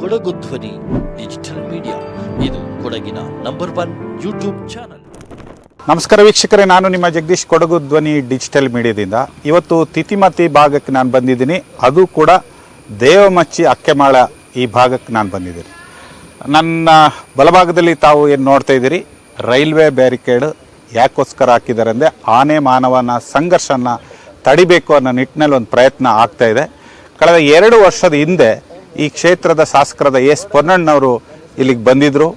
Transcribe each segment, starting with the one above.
ಕೊಡಗು ಧ್ವನಿ digital media, ಇದು ಕೊಡಗಿನ ನಂಬರ್ 1 ಯೂಟ್ಯೂಬ್ ಚಾನಲ್. ನಮಸ್ಕಾರ ವೀಕ್ಷಕರೇ, ನಾನು ನಿಮ್ಮ ಜಗದೀಶ್, ಕೊಡಗು ಧ್ವನಿ ಡಿಜಿಟಲ್ ಮೀಡಿಯಾದಿಂದ. ಇವತ್ತು ತಿತಿಮತಿ ಭಾಗಕ್ಕೆ ನಾನು ಬಂದಿದ್ದೀನಿ. ಅದು ಕೂಡ ದೇವಮಚ್ಚಿ ಅಕ್ಕೆಮಾಳ ಈ ಭಾಗಕ್ಕೆ ನಾನು ಬಂದಿದ್ದೀನಿ. ನನ್ನ ಬಲಭಾಗದಲ್ಲಿ ತಾವು ಏನು ನೋಡ್ತಾ ಇದ್ದೀರಿ, ರೈಲ್ವೆ ಬ್ಯಾರಿಕೇಡ್ ಯಾಕೋಸ್ಕರ ಹಾಕಿದ್ದಾರೆ ಅಂದರೆ ಆನೆ ಮಾನವನ ಸಂಘರ್ಷನ ತಡಿಬೇಕು ಅನ್ನೋ ನಿಟ್ಟಿನಲ್ಲಿ ಒಂದು ಪ್ರಯತ್ನ ಆಗ್ತಾ ಇದೆ. ಕಳೆದ 2 ವರ್ಷದ ಹಿಂದೆ ಈ ಕ್ಷೇತ್ರದ ಶಾಸಕರಾದ ಎಸ್ ಪೊನ್ನಣ್ಣವರು ಇಲ್ಲಿಗೆ ಬಂದಿದ್ದರು.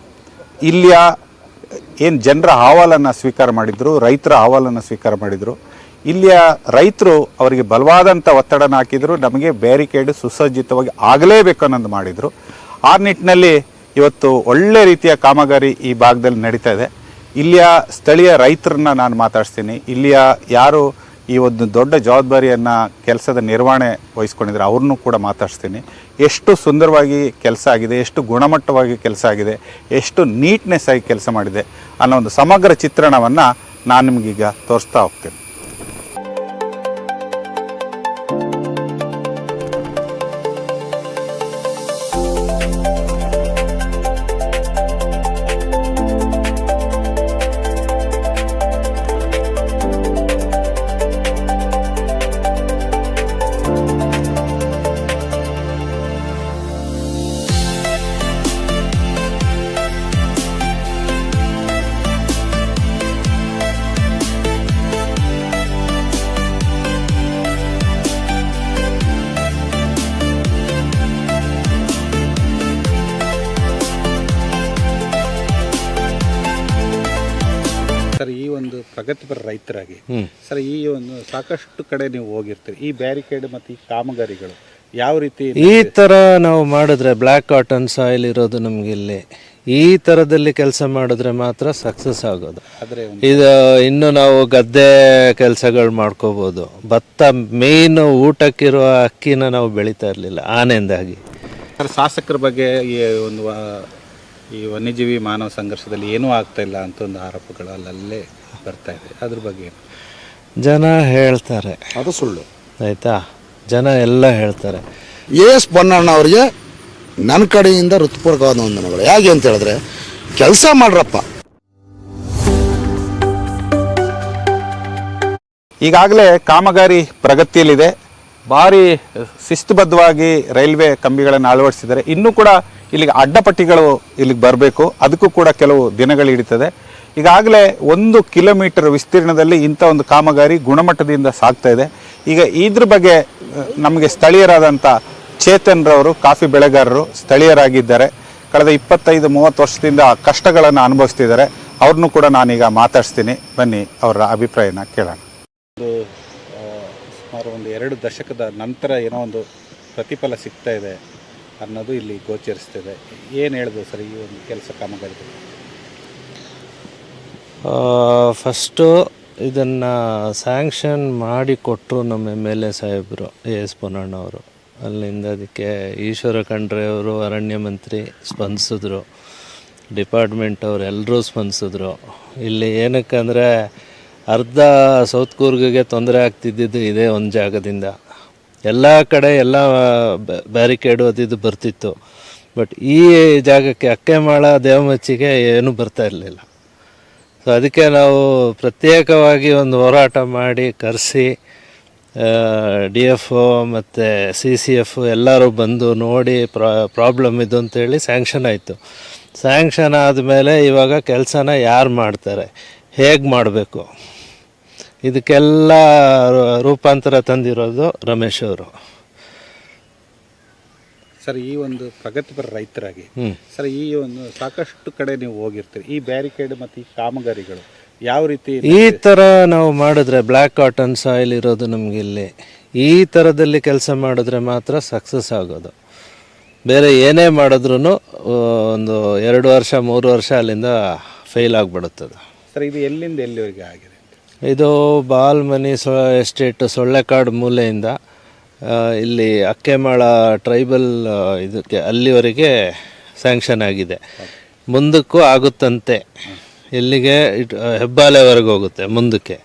ಇಲ್ಲಿಯ ಏನು ಜನರ ಅಹವಾಲನ್ನು ಸ್ವೀಕಾರ ಮಾಡಿದರು, ರೈತರ ಅಹವಾಲನ್ನು ಸ್ವೀಕಾರ ಮಾಡಿದರು. ಇಲ್ಲಿಯ ರೈತರು ಅವರಿಗೆ ಬಲವಾದಂಥ ಒತ್ತಡನ ಹಾಕಿದರು. ನಮಗೆ ಬ್ಯಾರಿಕೇಡ್ ಸುಸಜ್ಜಿತವಾಗಿ ಆಗಲೇಬೇಕು ಅನ್ನೋದು ಮಾಡಿದರು. ಆ ನಿಟ್ಟಿನಲ್ಲಿ ಇವತ್ತು ಒಳ್ಳೆ ರೀತಿಯ ಕಾಮಗಾರಿ ಈ ಭಾಗದಲ್ಲಿ ನಡೀತಾ ಇದೆ. ಇಲ್ಲಿಯ ಸ್ಥಳೀಯ ರೈತರನ್ನ ನಾನು ಮಾತಾಡ್ತೀನಿ. ಇಲ್ಲಿಯ ಯಾರು ಈ ಒಂದು ದೊಡ್ಡ ಜವಾಬ್ದಾರಿಯನ್ನು ಕೆಲಸದ ನಿರ್ವಹಣೆ ವಹಿಸ್ಕೊಂಡಿದ್ದಾರೆ ಅವ್ರನ್ನೂ ಕೂಡ ಮಾತಾಡ್ತೀನಿ. ಎಷ್ಟು ಸುಂದರವಾಗಿ ಕೆಲಸ ಆಗಿದೆ, ಎಷ್ಟು ಗುಣಮಟ್ಟವಾಗಿ ಕೆಲಸ ಆಗಿದೆ, ಎಷ್ಟು ನೀಟ್ನೆಸ್ ಆಗಿ ಕೆಲಸ ಮಾಡಿದೆ ಅನ್ನೋ ಒಂದು ಸಮಗ್ರ ಚಿತ್ರಣವನ್ನು ನಾನು ನಿಮಗೀಗ ತೋರಿಸ್ತಾ ಹೋಗ್ತೀನಿ. ಸರ್, ಈ ಒಂದು ಪ್ರಗತಿಪರ ರೈತರಾಗಿ ಸರ್, ಈ ಒಂದು ಸಾಕಷ್ಟು ಕಡೆ ನೀವು ಹೋಗಿರ್ತೀರಿ. ಈ ಬ್ಯಾರಿಕೇಡ್ ಮತ್ತು ಈ ಕಾಮಗಾರಿಗಳು ಯಾವ ರೀತಿ ಈ ಥರ ನಾವು ಮಾಡಿದ್ರೆ ಬ್ಲ್ಯಾಕ್ ಕಾಟನ್ ಸಾಯಿಲ್ ಇರೋದು ನಮ್ಗೆ ಇಲ್ಲಿ ಈ ಥರದಲ್ಲಿ ಕೆಲಸ ಮಾಡಿದ್ರೆ ಮಾತ್ರ ಸಕ್ಸಸ್ ಆಗೋದು. ಇದು ಇನ್ನು ನಾವು ಗದ್ದೆ ಕೆಲಸಗಳು ಮಾಡ್ಕೋಬೋದು. ಭತ್ತ ಮೇಯ್ನು ಊಟಕ್ಕಿರುವ ಅಕ್ಕಿನ ನಾವು ಬೆಳೀತಾ ಇರಲಿಲ್ಲ ಆನೆಯಿಂದಾಗಿ. ಶಾಸಕರ ಬಗ್ಗೆ ಈ ವನ್ಯಜೀವಿ ಮಾನವ ಸಂಘರ್ಷದಲ್ಲಿ ಏನೂ ಆಗ್ತಾ ಇಲ್ಲ ಅಂತ ಒಂದು ಆರೋಪಗಳು ಅಲ್ಲಲ್ಲೇ ಬರ್ತಾ ಇದೆ. ಅದ್ರ ಬಗ್ಗೆ ಜನ ಹೇಳ್ತಾರೆ, ಅದು ಸುಳ್ಳು. ಆಯಿತಾ, ಜನ ಎಲ್ಲ ಹೇಳ್ತಾರೆ. ಎಸ್ ಪೊನ್ನಣ್ಣ ಅವರಿಗೆ ನನ್ನ ಕಡೆಯಿಂದ ಹೃತ್ಪೂರ್ವಕವಾದ ವಂದನೆಗಳು. ಹೇಗೆ ಅಂತ ಹೇಳಿದ್ರೆ, ಕೆಲಸ ಮಾಡ್ರಪ್ಪ. ಈಗಾಗಲೇ ಕಾಮಗಾರಿ ಪ್ರಗತಿಯಲ್ಲಿದೆ. ಭಾರಿ ಶಿಸ್ತುಬದ್ಧವಾಗಿ ರೈಲ್ವೆ ಕಂಬಿಗಳನ್ನು ಅಳವಡಿಸಿದ್ದಾರೆ. ಇನ್ನೂ ಕೂಡ ಇಲ್ಲಿಗೆ ಅಡ್ಡಪಟ್ಟಿಗಳು ಇಲ್ಲಿಗೆ ಬರಬೇಕು. ಅದಕ್ಕೂ ಕೂಡ ಕೆಲವು ದಿನಗಳು ಹಿಡಿತದೆ. ಈಗಾಗಲೇ 1 ಕಿಲೋಮೀಟರ್ ವಿಸ್ತೀರ್ಣದಲ್ಲಿ ಇಂಥ ಒಂದು ಕಾಮಗಾರಿ ಗುಣಮಟ್ಟದಿಂದ ಸಾಗ್ತಾ ಇದೆ. ಈಗ ಇದ್ರ ಬಗ್ಗೆ ನಮಗೆ ಸ್ಥಳೀಯರಾದಂಥ ಚೇತನ್ ರವರು, ಕಾಫಿ ಬೆಳೆಗಾರರು ಸ್ಥಳೀಯರಾಗಿದ್ದಾರೆ. ಕಳೆದ 25-30 ವರ್ಷದಿಂದ ಕಷ್ಟಗಳನ್ನು ಅನುಭವಿಸ್ತಿದ್ದಾರೆ. ಅವ್ರನ್ನೂ ಕೂಡ ನಾನೀಗ ಮಾತಾಡಿಸ್ತೀನಿ. ಬನ್ನಿ ಅವರ ಅಭಿಪ್ರಾಯನ ಕೇಳೋಣ. ಸುಮಾರು 2 ದಶಕದ ನಂತರ ಏನೋ ಒಂದು ಪ್ರತಿಫಲ ಸಿಗ್ತಾ ಇದೆ ಅನ್ನೋದು ಇಲ್ಲಿ ಗೋಚರಿಸ್ತಿದೆ. ಏನು ಹೇಳಿದ್ರು ಸರ್ ಈ ಒಂದು ಕೆಲಸ ಕಾಮಗಾರಿ? ಫಸ್ಟು ಇದನ್ನು ಸ್ಯಾಂಕ್ಷನ್ ಮಾಡಿ ಕೊಟ್ಟರು ನಮ್ಮ MLA ಸಾಹೇಬರು ಎಸ್ ಪೊನ್ನಣ್ಣವರು. ಅಲ್ಲಿಂದ ಅದಕ್ಕೆ ಈಶ್ವರ ಖಂಡ್ರೆ ಅವರು ಅರಣ್ಯ ಮಂತ್ರಿ ಸ್ಪಂದಿಸಿದ್ರು, ಡಿಪಾರ್ಟ್ಮೆಂಟ್ ಅವರು ಎಲ್ಲರೂ ಸ್ಪಂದಿಸಿದ್ರು. ಇಲ್ಲಿ ಏನಕ್ಕಂದರೆ ಅರ್ಧ ಸೌತ್ ಕೂರ್ಗಿಗೆ ತೊಂದರೆ ಆಗ್ತಿದ್ದಿದ್ದು ಇದೇ ಒಂದು ಜಾಗದಿಂದ. ಎಲ್ಲ ಕಡೆ ಎಲ್ಲ ಬ್ಯಾರಿಕೇಡು ಅದು ಬರ್ತಿತ್ತು. ಬಟ್ ಈ ಜಾಗಕ್ಕೆ ಅಕ್ಕೆಮಾಳ ದೇವಮಚ್ಚಿಗೆ ಏನೂ ಬರ್ತಾ ಇರಲಿಲ್ಲ. ಸೊ ಅದಕ್ಕೆ ನಾವು ಪ್ರತ್ಯೇಕವಾಗಿ ಒಂದು ಹೋರಾಟ ಮಾಡಿ ಕರೆಸಿ DFO ಮತ್ತು CCF ಎಲ್ಲರೂ ಬಂದು ನೋಡಿ ಪ್ರಾಬ್ಲಮ್ ಇದು ಅಂತೇಳಿ ಸ್ಯಾಂಕ್ಷನ್ ಆಯಿತು. ಸ್ಯಾಂಕ್ಷನ್ ಆದಮೇಲೆ ಇವಾಗ ಕೆಲಸನ ಯಾರು ಮಾಡ್ತಾರೆ, ಹೇಗೆ ಮಾಡಬೇಕು, ಇದಕ್ಕೆಲ್ಲ ರೂಪಾಂತರ ತಂದಿರೋದು ರಮೇಶ್ ಅವರು. ಸರ್, ಈ ಒಂದು ಪ್ರಗತಿಪರ ರೈತರಾಗಿ ಸರ್, ಈ ಒಂದು ಸಾಕಷ್ಟು ಕಡೆ ನೀವು ಹೋಗಿರ್ತೀರಿ. ಈ ಬ್ಯಾರಿಕೇಡ್ ಮತ್ತು ಈ ಕಾಮಗಾರಿಗಳು ಯಾವ ರೀತಿ ಈ ಥರ ನಾವು ಮಾಡಿದ್ರೆ ಬ್ಲ್ಯಾಕ್ ಕಾಟನ್ ಸಾಯಿಲ್ ಇರೋದು ನಮ್ಗೆ ಇಲ್ಲಿ ಈ ಥರದಲ್ಲಿ ಕೆಲಸ ಮಾಡಿದ್ರೆ ಮಾತ್ರ ಸಕ್ಸಸ್ ಆಗೋದು. ಬೇರೆ ಏನೇ ಮಾಡಿದ್ರೂ ಒಂದು 2 ವರ್ಷ 3 ವರ್ಷ ಅಲ್ಲಿಂದ ಫೇಲ್ ಆಗಿಬಿಡುತ್ತದೆ. ಸರ್, ಇದು ಎಲ್ಲಿಂದ ಎಲ್ಲಿವರೆಗೆ ಆಗಿದೆ? ಇದು ಬಾಲ್ಮನಿ ಎಸ್ಟೇಟ್ ಸೊಳ್ಳೆಕಾಡು ಮೂಲೆಯಿಂದ ಇಲ್ಲಿ ಅಕ್ಕೆಮಾಳ ಟ್ರೈಬಲ್ ಇದಕ್ಕೆ ಅಲ್ಲಿವರೆಗೆ ಸ್ಯಾಂಕ್ಷನ್ ಆಗಿದೆ. ಮುಂದಕ್ಕೂ ಆಗುತ್ತಂತೆ, ಎಲ್ಲಿಗೆ ಹೆಬ್ಬಾಲೆವರೆಗೆ ಹೋಗುತ್ತೆ ಮುಂದಕ್ಕೆ.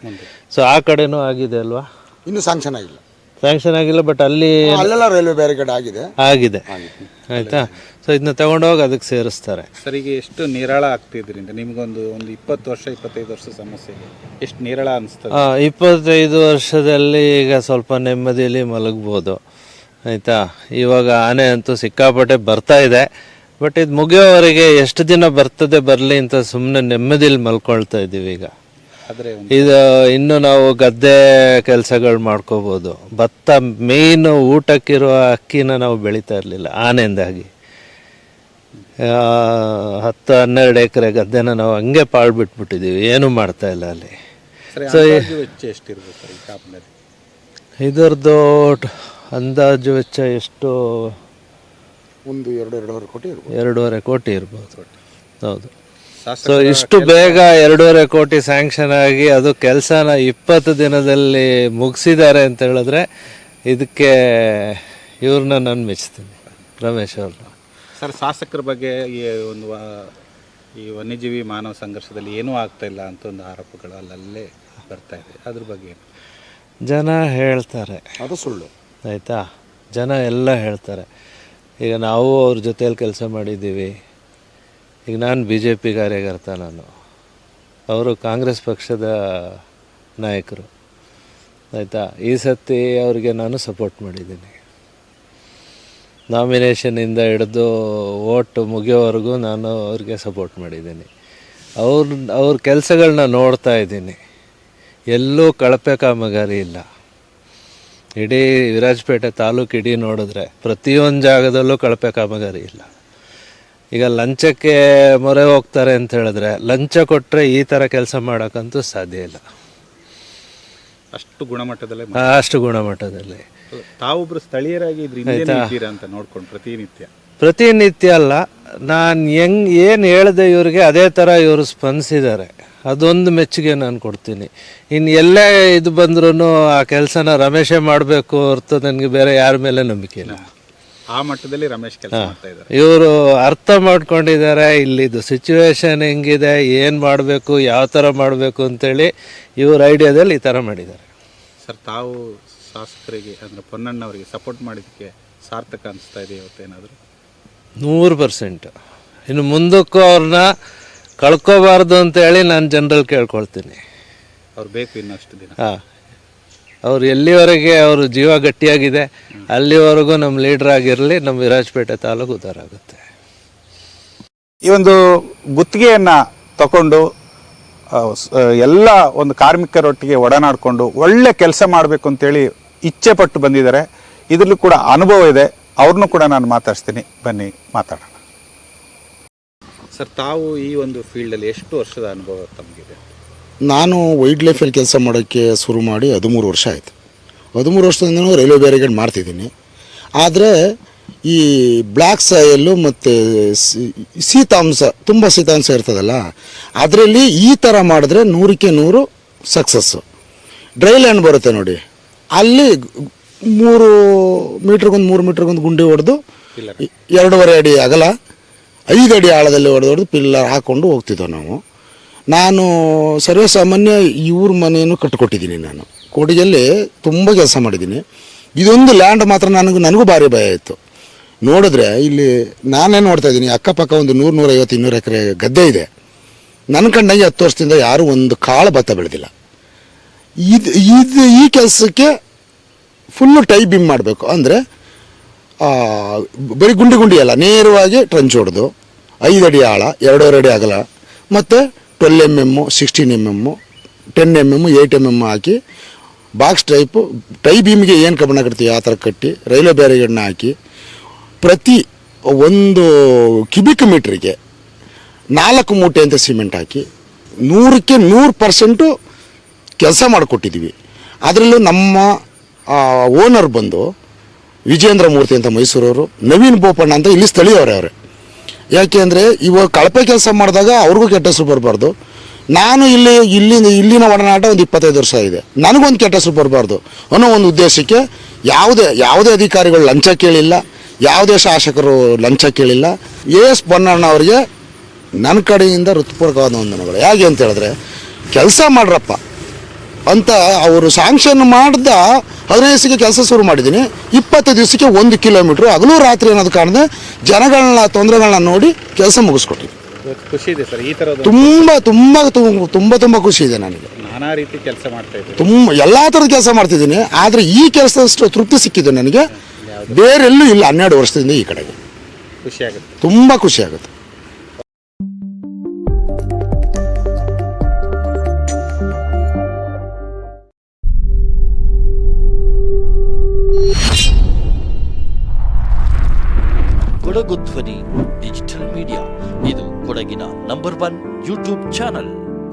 ಸೊ ಆ ಕಡೆನೂ ಆಗಿದೆ ಅಲ್ವಾ? ಇನ್ನೂ ಸ್ಯಾಂಕ್ಷನ್ ಆಗಿಲ್ಲ. ಸ್ಯಾಂಕ್ಷನ್ ಆಗಿಲ್ಲ, ಬಟ್ ಅಲ್ಲಿ ಅಲ್ಲೆಲ್ಲ ರೈಲ್ವೆ ಬ್ಯಾರಿಕೇಡ್ ಆಗಿದೆ. ಆಗಿದೆ, ಆಯಿತಾ. ಸೊ ಇದನ್ನ ತಗೊಂಡೋಗಿ ಅದಕ್ಕೆ ಸೇರಿಸ್ತಾರೆ. ಸರ್, ಈಗ ಎಷ್ಟು ನಿರಾಳ ಆಗ್ತಿದ್ರಿಂದ ನಿಮ್ಗೊಂದು 20 ವರ್ಷ 25 ವರ್ಷ ಸಮಸ್ಯೆಗೆ ಎಷ್ಟು ನಿರಾಳ ಅನಿಸ್ತದೆ? 25 ವರ್ಷದಲ್ಲಿ ಈಗ ಸ್ವಲ್ಪ ನೆಮ್ಮದಿಯಲ್ಲಿ ಮಲಗ್ಬೋದು, ಆಯಿತಾ. ಇವಾಗ ಆನೆ ಅಂತೂ ಸಿಕ್ಕಾಪಟ್ಟೆ ಬರ್ತಾ ಇದೆ, ಬಟ್ ಇದು ಮುಗಿಯೋವರೆಗೆ ಎಷ್ಟು ದಿನ ಬರ್ತದೆ ಬರಲಿ ಅಂತ ಸುಮ್ಮನೆ ನೆಮ್ಮದಿಯಲ್ಲಿ ಮಲ್ಕೊಳ್ತಾ ಇದ್ದೀವಿ. ಈಗ ಇದು ಇನ್ನು ನಾವು ಗದ್ದೆ ಕೆಲಸಗಳು ಮಾಡ್ಕೋಬೋದು. ಭತ್ತ ಮೇಯ್ನು ಊಟಕ್ಕಿರುವ ಅಕ್ಕಿನ ನಾವು ಬೆಳೀತಾ ಇರಲಿಲ್ಲ ಆನೆಯಿಂದಾಗಿ. 10-12 ಎಕರೆ ಗದ್ದೆನ ನಾವು ಹಂಗೆ ಪಾಳ್ಬಿಟ್ಬಿಟ್ಟಿದ್ದೀವಿ, ಏನೂ ಮಾಡ್ತಾ ಇಲ್ಲ ಅಲ್ಲಿ. ಸೊ ಇದರದ್ದು ಅಂದಾಜು ವೆಚ್ಚ ಎಷ್ಟು? 2-2.5 ಕೋಟಿ ಇರ್ಬೋದು. 2.5 ಕೋಟಿ ಇರ್ಬೋದು. ಹೌದು. ಸೊ ಇಷ್ಟು ಬೇಗ 2.5 ಕೋಟಿ ಸ್ಯಾಂಕ್ಷನ್ ಆಗಿ ಅದು ಕೆಲಸನ 20 ದಿನದಲ್ಲಿ ಮುಗಿಸಿದ್ದಾರೆ ಅಂತ ಹೇಳಿದ್ರೆ ಇದಕ್ಕೆ ಇವ್ರನ್ನ ನಾನು ಮೆಚ್ತೀನಿ, ರಮೇಶ್ ಅವ್ರನ್ನ. ಸರ್, ಶಾಸಕರ ಬಗ್ಗೆ ಈ ವನ್ಯಜೀವಿ ಮಾನವ ಸಂಘರ್ಷದಲ್ಲಿ ಏನೂ ಆಗ್ತಾ ಇಲ್ಲ ಅಂತ ಒಂದು ಆರೋಪಗಳು ಅಲ್ಲಲ್ಲೇ ಬರ್ತಾ ಇದೆ, ಅದ್ರ ಬಗ್ಗೆ ಏನು? ಜನ ಹೇಳ್ತಾರೆ, ಅದು ಸುಳ್ಳು, ಆಯಿತಾ. ಜನ ಎಲ್ಲ ಹೇಳ್ತಾರೆ. ಈಗ ನಾವು ಅವ್ರ ಜೊತೆಯಲ್ಲಿ ಕೆಲಸ ಮಾಡಿದ್ದೀವಿ. ಈಗ ನಾನು BJP ಕಾರ್ಯಕರ್ತ, ಅವರು ಕಾಂಗ್ರೆಸ್ ಪಕ್ಷದ ನಾಯಕರು, ಆಯಿತಾ. ಈ ಸತಿ ಅವ್ರಿಗೆ ನಾನು ಸಪೋರ್ಟ್ ಮಾಡಿದ್ದೀನಿ. ನಾಮಿನೇಷನಿಂದ ಹಿಡಿದು ವೋಟ್ ಮುಗಿಯೋವರೆಗೂ ನಾನು ಅವ್ರಿಗೆ ಸಪೋರ್ಟ್ ಮಾಡಿದ್ದೀನಿ. ಅವ್ರ ಕೆಲಸಗಳನ್ನ ನೋಡ್ತಾ ಇದ್ದೀನಿ. ಎಲ್ಲೂ ಕಳಪೆ ಕಾಮಗಾರಿ ಇಲ್ಲ. ಇಡೀ ವಿರಾಜಪೇಟೆ ತಾಲೂಕು ಇಡೀ ನೋಡಿದ್ರೆ ಪ್ರತಿಯೊಂದು ಜಾಗದಲ್ಲೂ ಕಳಪೆ ಕಾಮಗಾರಿ ಇಲ್ಲ. ಈಗ ಲಂಚಕ್ಕೆ ಮೊರೆ ಹೋಗ್ತಾರೆ ಅಂತ ಹೇಳಿದ್ರೆ, ಲಂಚ ಕೊಟ್ಟರೆ ಈ ಥರ ಕೆಲಸ ಮಾಡೋಕ್ಕಂತೂ ಸಾಧ್ಯ ಇಲ್ಲ. ಅಷ್ಟು ಗುಣಮಟ್ಟದಲ್ಲೇ ಅಷ್ಟು ಗುಣಮಟ್ಟದಲ್ಲಿ. ತಾವೊಬ್ಬರು ಸ್ಥಳೀಯರಾಗಿ ಇದ್ದೀರಾ ಅಂತ ನೋಡ್ಕೊಂಡು ಪ್ರತಿನಿತ್ಯ ಅಲ್ಲ, ನಾನು ಏನು ಹೇಳಿದೆ ಇವ್ರಿಗೆ ಅದೇ ಥರ ಇವರು ಸ್ಪಂದಿಸಿದ್ದಾರೆ. ಅದೊಂದು ಮೆಚ್ಚುಗೆ ನಾನು ಕೊಡ್ತೀನಿ. ಇನ್ನು ಎಲ್ಲೇ ಇದು ಬಂದ್ರೂ ಆ ಕೆಲಸನ ರಮೇಶೇ ಮಾಡಬೇಕು ಹೊರತು ನನಗೆ ಬೇರೆ ಯಾರ ಮೇಲೆ ನಂಬಿಕೆ ಇಲ್ಲ. ಆ ಮಟ್ಟದಲ್ಲಿ ರಮೇಶ್ ಕೆಲಸ ಮಾಡ್ತಾ ಇದ್ದಾರೆ. ಇವರು ಅರ್ಥ ಮಾಡ್ಕೊಂಡಿದ್ದಾರೆ ಇಲ್ಲಿದು ಸಿಚುವೇಶನ್ ಹೆಂಗಿದೆ, ಏನು ಮಾಡಬೇಕು, ಯಾವ ಥರ ಮಾಡಬೇಕು ಅಂತೇಳಿ ಇವ್ರ ಐಡಿಯಾದಲ್ಲಿ ಈ ಥರ ಮಾಡಿದ್ದಾರೆ. ಸರ್, ತಾವು ಶಾಸಕರಿಗೆ ಅಂದರೆ ಪೊನ್ನಣ್ಣವರಿಗೆ ಸಪೋರ್ಟ್ ಮಾಡಿದ್ದಕ್ಕೆ ಸಾರ್ಥಕ ಅನಿಸ್ತಾ ಇದೆ ಇವತ್ತೇನಾದರೂ? 100%. ಇನ್ನು ಮುಂದಕ್ಕೂ ಅವ್ರನ್ನ ಕಳ್ಕೋಬಾರ್ದು ಅಂತೇಳಿ ನಾನು ಜನರಲ್ಲಿ ಕೇಳ್ಕೊಳ್ತೀನಿ. ಅವ್ರು ಬೇಕು ಇನ್ನಷ್ಟು ದಿನ. ಹಾಂ, ಅವ್ರು ಎಲ್ಲಿವರೆಗೆ ಅವರು ಜೀವ ಗಟ್ಟಿಯಾಗಿದೆ ಅಲ್ಲಿವರೆಗೂ ನಮ್ಮ ಲೀಡ್ರ್ ಆಗಿರಲಿ, ನಮ್ಮ ವಿರಾಜಪೇಟೆ ತಾಲೂಕು ಉದ್ಧಾರ ಆಗುತ್ತೆ. ಈ ಒಂದು ಗುತ್ತಿಗೆಯನ್ನು ತಗೊಂಡು ಎಲ್ಲ ಒಂದು ಕಾರ್ಮಿಕರೊಟ್ಟಿಗೆ ಒಡನಾಡಿಕೊಂಡು ಒಳ್ಳೆ ಕೆಲಸ ಮಾಡಬೇಕು ಅಂತೇಳಿ ಇಚ್ಛೆ ಪಟ್ಟು ಬಂದಿದ್ದಾರೆ. ಇದರಲ್ಲೂ ಕೂಡ ಅನುಭವ ಇದೆ. ಅವ್ರನ್ನೂ ಕೂಡ ನಾನು ಮಾತಾಡ್ತೀನಿ, ಬನ್ನಿ ಮಾತಾಡೋಣ. ಸರ್, ತಾವು ಈ ಒಂದು ಫೀಲ್ಡಲ್ಲಿ ಎಷ್ಟು ವರ್ಷದ ಅನುಭವ ತಮಗಿದೆ? ನಾನು ವೈಲ್ಡ್ ಲೈಫಲ್ಲಿ ಕೆಲಸ ಮಾಡೋಕ್ಕೆ ಶುರು ಮಾಡಿ 13 ವರ್ಷ ಆಯಿತು. 13 ವರ್ಷದಿಂದ ರೈಲ್ವೆ ಬ್ಯಾರಿಕೇಡ್ ಮಾಡ್ತಿದ್ದೀನಿ. ಆದರೆ ಈ ಬ್ಲ್ಯಾಕ್ ಸಾಯಲ್ಲು ಮತ್ತು ಶೀತಾಂಶ, ತುಂಬ ಶೀತಾಂಶ ಇರ್ತದಲ್ಲ, ಅದರಲ್ಲಿ ಈ ಥರ ಮಾಡಿದ್ರೆ 100ಕ್ಕೆ 100 ಸಕ್ಸಸ್ಸು. ಡ್ರೈ ಲ್ಯಾಂಡ್ ಬರುತ್ತೆ ನೋಡಿ, ಅಲ್ಲಿ 3 ಮೀಟ್ರಿಗೊಂದು ಗುಂಡಿ ಹೊಡೆದು 2.5 ಅಡಿ ಅಗಲ 5 ಅಡಿ ಆಳದಲ್ಲಿ ಹೊಡೆದು ಪಿಲ್ಲರ್ ಹಾಕ್ಕೊಂಡು ಹೋಗ್ತಿದ್ದೋ ನಾವು. ನಾನು ಸರ್ವೇಸಾಮಾನ್ಯ ಇವ್ರ ಮನೆಯನ್ನು ಕಟ್ಟಿಕೊಟ್ಟಿದ್ದೀನಿ. ನಾನು ಕೋಡಿಯಲ್ಲಿ ತುಂಬ ಕೆಲಸ ಮಾಡಿದ್ದೀನಿ. ಇದೊಂದು ಲ್ಯಾಂಡ್ ಮಾತ್ರ ನನಗೂ ಭಾರಿ ಭಯ ಇತ್ತು. ನೋಡಿದ್ರೆ ಇಲ್ಲಿ ನಾನೇ ನೋಡ್ತಾ ಇದ್ದೀನಿ, ಅಕ್ಕಪಕ್ಕ ಒಂದು 100-150-200 ಎಕರೆ ಗದ್ದೆ ಇದೆ. ನನ್ನ ಕಂಡಂಗೆ 10 ವರ್ಷದಿಂದ ಯಾರೂ ಒಂದು ಕಾಳು ಭತ್ತ ಬೆಳೆದಿಲ್ಲ. ಈ ಕೆಲಸಕ್ಕೆ ಫುಲ್ಲು ಟೈ ಬಿಮ್ ಮಾಡಬೇಕು. ಅಂದರೆ ಬರೀ ಗುಂಡಿ ಅಲ್ಲ, ನೇರವಾಗಿ ಟ್ರಂಚ್ ಹೊಡೆದು 5 ಅಡಿ ಆಳ 2.5 ಅಡಿ ಅಗಲ ಮತ್ತು 12 mm, 16 mm, 10 mm, 8 mm ಹಾಕಿ ಬಾಕ್ಸ್ ಟೈ ಬೀಮ್ಗೆ ಏನು ಕಬ್ಬಣ ಕಟ್ತೀವಿ ಆ ಥರ ಕಟ್ಟಿ ರೈಲ್ವೆ ಬ್ಯಾರಿಗೇಡ್ನ ಹಾಕಿ ಪ್ರತಿ 1 ಕ್ಯೂಬಿಕ್ ಮೀಟ್ರಿಗೆ 4 ಮೂಟೆ ಅಂತ ಸಿಮೆಂಟ್ ಹಾಕಿ 100ಕ್ಕೆ 100% ಕೆಲಸ ಮಾಡಿಕೊಟ್ಟಿದ್ದೀವಿ. ಅದರಲ್ಲೂ ನಮ್ಮ ಓನರ್ ಬಂದು ವಿಜೇಂದ್ರ ಮೂರ್ತಿ ಅಂತ ಮೈಸೂರವರು, ನವೀನ್ ಬೋಪಣ್ಣ ಅಂತ ಇಲ್ಲಿ ಸ್ಥಳೀಯವರೇ ಅವರೇ. ಯಾಕೆ ಅಂದರೆ ಇವಾಗ ಕಳಪೆ ಕೆಲಸ ಮಾಡಿದಾಗ ಅವ್ರಿಗೂ ಕೆಟ್ಟ ಹೆಸರು ಬರಬಾರ್ದು. ನಾನು ಇಲ್ಲಿನ ಒಡನಾಟ ಒಂದು 25 ವರ್ಷ ಇದೆ, ನನಗೊಂದು ಕೆಟ್ಟ ಹೆಸರು ಬರಬಾರ್ದು ಅನ್ನೋ ಒಂದು ಉದ್ದೇಶಕ್ಕೆ ಯಾವುದೇ ಅಧಿಕಾರಿಗಳು ಲಂಚ ಕೇಳಿಲ್ಲ, ಯಾವುದೇ ಶಾಸಕರು ಲಂಚ ಕೇಳಿಲ್ಲ. AS ಪೊನ್ನಣ್ಣ ಅವರಿಗೆ ನನ್ನ ಕಡೆಯಿಂದ ಹೃತ್ಪೂರ್ವಕವಾದ ವಂದನೆಗಳು. ಹೇಗೆ ಅಂತ ಹೇಳಿದ್ರೆ, ಕೆಲಸ ಮಾಡ್ರಪ್ಪ ಅಂತ ಅವರು ಸ್ಯಾಂಕ್ಷನ್ ಮಾಡಿದ 15 ದಿವಸಕ್ಕೆ ಕೆಲಸ ಶುರು ಮಾಡಿದ್ದೀನಿ. 20 ದಿವಸಕ್ಕೆ 1 ಕಿಲೋಮೀಟ್ರು ಹಗಲು ರಾತ್ರಿ ಅನ್ನೋದು ಕಾರಣದ ಜನಗಳನ್ನ ತೊಂದರೆಗಳನ್ನ ನೋಡಿ ಕೆಲಸ ಮುಗಿಸ್ಕೊಟ್ಟಿದ್ದೀನಿ. ಖುಷಿ ಇದೆ ಸರ್ ಈ ಥರದ್ದು? ತುಂಬ ಖುಷಿ ಇದೆ ನನಗೆ. ನಾನಾ ರೀತಿ ಕೆಲಸ ಮಾಡ್ತಾ ಇದ್ದೀನಿ, ಎಲ್ಲ ಥರದ ಕೆಲಸ ಮಾಡ್ತಿದ್ದೀನಿ. ಆದರೆ ಈ ಕೆಲಸದಷ್ಟು ತೃಪ್ತಿ ಸಿಕ್ಕಿದೆ ನನಗೆ ಬೇರೆಲ್ಲೂ ಇಲ್ಲ. 12 ವರ್ಷದಿಂದ ಈ ಕಡೆಗೆ ಖುಷಿ ಆಗುತ್ತೆ, ತುಂಬ ಖುಷಿ ಆಗುತ್ತೆ. ಕೊಡಗು ಧ್ವನಿ ಡಿಜಿಟಲ್ ಮೀಡಿಯಾ ಇದು ಕೊಡಗಿನ ನಂಬರ್ 1 ಯೂಟ್ಯೂಬ್ ಚಾನಲ್.